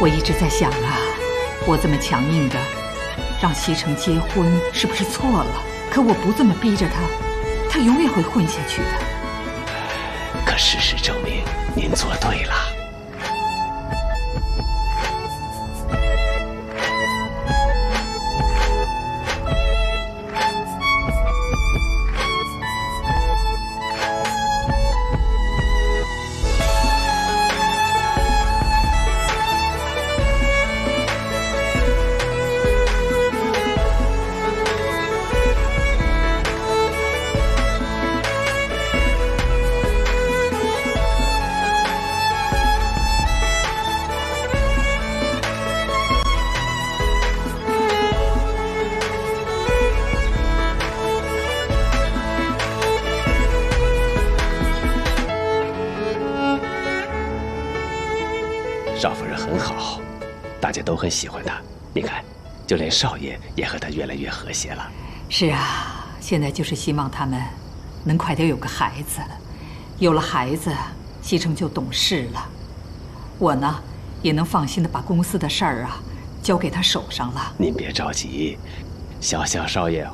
我一直在想啊，我这么强硬的让西城结婚是不是错了？可我不这么逼着他，他永远会混下去的。可事实证明，您做对了。少夫人很好，大家都很喜欢她。你看，就连少爷也和她越来越和谐了。是啊，现在就是希望他们能快点有个孩子，有了孩子，西城就懂事了。我呢，也能放心的把公司的事儿啊交给他手上了。您别着急，小少爷